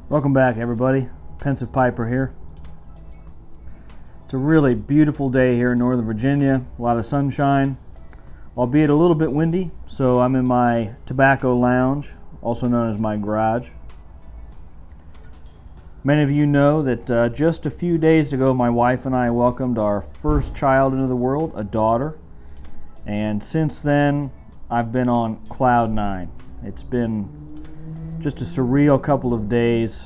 Welcome back, everybody. Pensive Piper here. It's a really beautiful day here in Northern Virginia. A lot of sunshine, albeit a little bit windy. So I'm in my tobacco lounge, also known as my garage. Many of you know that just a few days ago, my wife and I welcomed our first child into the world, a daughter. And since then, I've been on cloud nine. It's been just a surreal couple of days,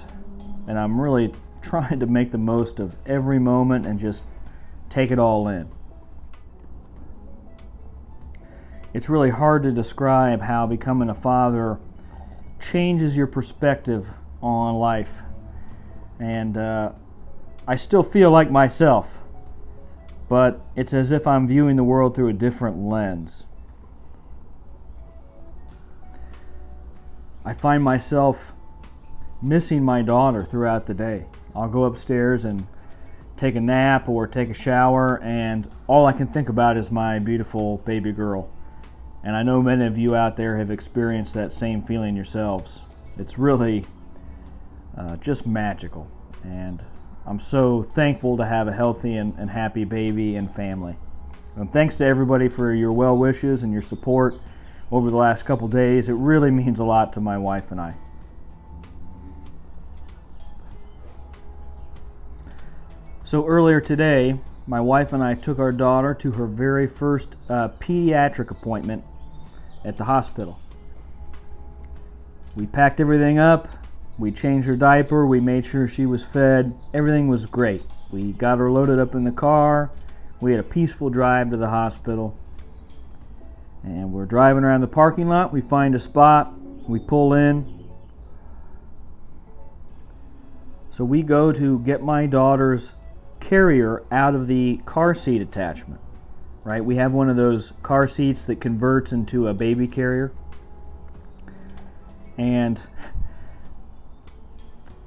and I'm really trying to make the most of every moment and just take it all in. It's really hard to describe how becoming a father changes your perspective on life, and I still feel like myself, but it's as if I'm viewing the world through a different lens. I find myself missing my daughter throughout the day. I'll go upstairs and take a nap or take a shower, and all I can think about is my beautiful baby girl. And I know many of you out there have experienced that same feeling yourselves. It's really just magical, and I'm so thankful to have a healthy and happy baby and family. And thanks to everybody for your well wishes and your support over the last couple days. It really means a lot to my wife and I. So earlier today, my wife and I took our daughter to her very first pediatric appointment at the hospital. We packed everything up, we changed her diaper, we made sure she was fed, everything was great. We got her loaded up in the car, we had a peaceful drive to the hospital. And we're driving around the parking lot. We find a spot. We pull in. So we go to get my daughter's carrier out of the car seat attachment. Right? We have one of those car seats that converts into a baby carrier. And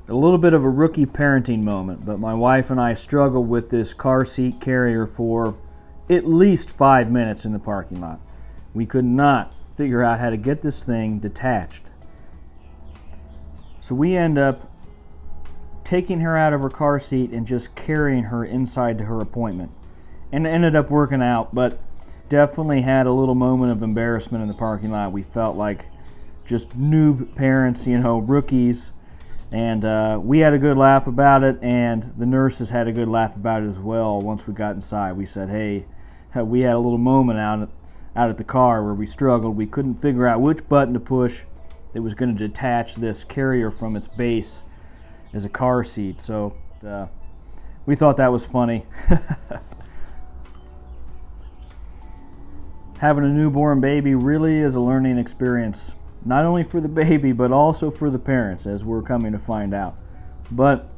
a little bit of a rookie parenting moment, but my wife and I struggled with this car seat carrier for at least 5 minutes in the parking lot. We could not figure out how to get this thing detached. So we end up taking her out of her car seat and just carrying her inside to her appointment. And it ended up working out, but definitely had a little moment of embarrassment in the parking lot. We felt like just noob parents, rookies. And we had a good laugh about it, and the nurses had a good laugh about it as well. Once we got inside, we said, hey, we had a little moment out at the car where we struggled. We couldn't figure out which button to push that was going to detach this carrier from its base as a car seat. So we thought that was funny. Having a newborn baby really is a learning experience, not only for the baby but also for the parents, as we're coming to find out. But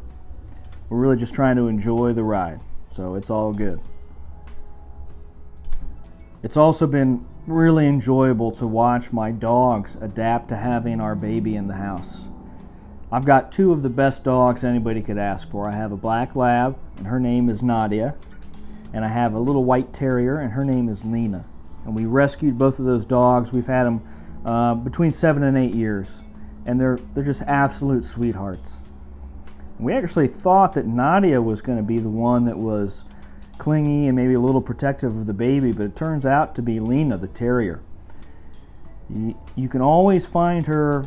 we're really just trying to enjoy the ride, so it's all good. It's also been really enjoyable to watch my dogs adapt to having our baby in the house. I've got two of the best dogs anybody could ask for. I have a black lab, and her name is Nadia, and I have a little white terrier, and her name is Lena. And we rescued both of those dogs. We've had them between 7 and 8 years, and they're just absolute sweethearts. We actually thought that Nadia was going to be the one that was clingy and maybe a little protective of the baby, but it turns out to be Lena, the terrier. You can always find her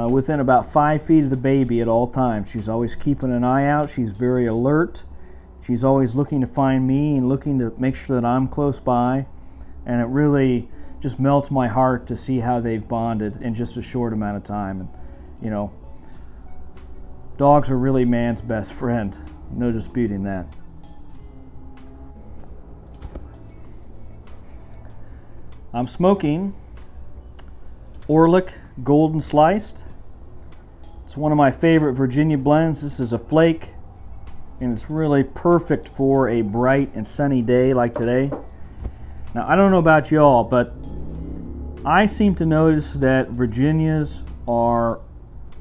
within about 5 feet of the baby at all times. She's always keeping an eye out. She's very alert. She's always looking to find me and looking to make sure that I'm close by. And it really just melts my heart to see how they've bonded in just a short amount of time. And dogs are really man's best friend. No disputing that. I'm smoking Orlick Golden Sliced. It's one of my favorite Virginia blends. This is a flake, and it's really perfect for a bright and sunny day like today. Now, I don't know about y'all, but I seem to notice that Virginias are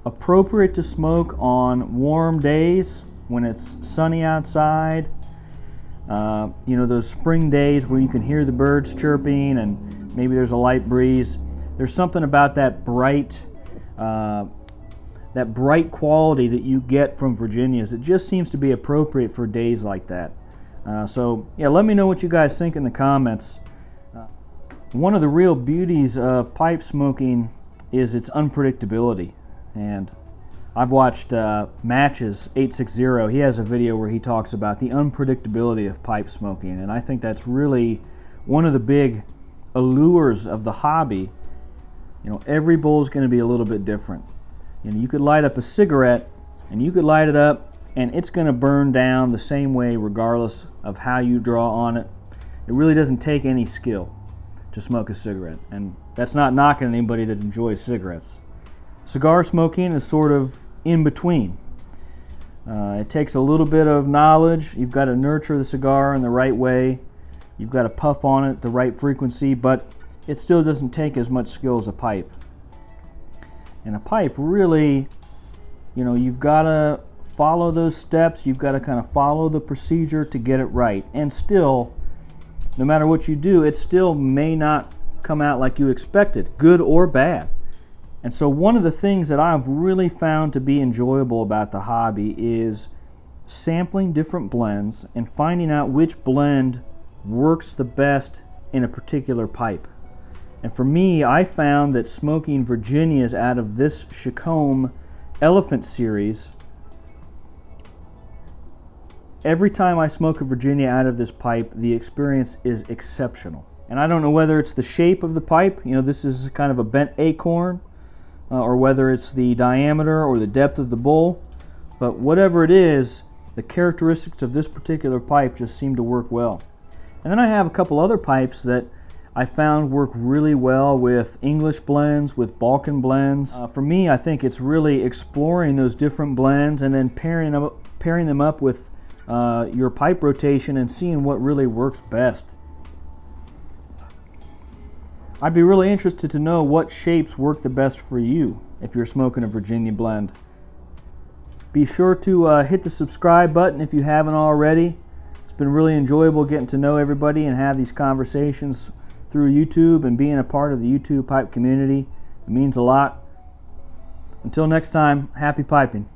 appropriate to smoke on warm days when it's sunny outside. Those spring days where you can hear the birds chirping and maybe there's a light breeze. There's something about that bright that bright quality that you get from Virginias. It just seems to be appropriate for days like that. So yeah, let me know what you guys think in the comments. One of the real beauties of pipe smoking is its unpredictability. And I've watched Matches 860. He has a video where he talks about the unpredictability of pipe smoking, and I think that's really one of the big allures of the hobby. You know, every bowl is going to be a little bit different. You know, you could light up a cigarette, and you could light it up, and it's going to burn down the same way regardless of how you draw on it. It really doesn't take any skill to smoke a cigarette, and that's not knocking anybody that enjoys cigarettes. Cigar smoking is sort of in between. It takes a little bit of knowledge. You've got to nurture the cigar in the right way. You've got to puff on it at the right frequency, but it still doesn't take as much skill as a pipe. And a pipe really, you know, you've got to follow those steps. You've got to kind of follow the procedure to get it right. And still, no matter what you do, it still may not come out like you expected, good or bad. And so one of the things that I've really found to be enjoyable about the hobby is sampling different blends and finding out which blend works the best in a particular pipe. And for me, I found that smoking Virginias out of this Chacombe Elephant series, every time I smoke a Virginia out of this pipe, the experience is exceptional. And I don't know whether it's the shape of the pipe, you know, this is kind of a bent acorn, or whether it's the diameter or the depth of the bowl, but whatever it is, the characteristics of this particular pipe just seem to work well. And then I have a couple other pipes that I found work really well with English blends, with Balkan blends. For me, I think it's really exploring those different blends and then pairing them up with your pipe rotation and seeing what really works best. I'd be really interested to know what shapes work the best for you if you're smoking a Virginia blend. Be sure to hit the subscribe button if you haven't already. It's been really enjoyable getting to know everybody and have these conversations through YouTube and being a part of the YouTube pipe community. It means a lot. Until next time, happy piping.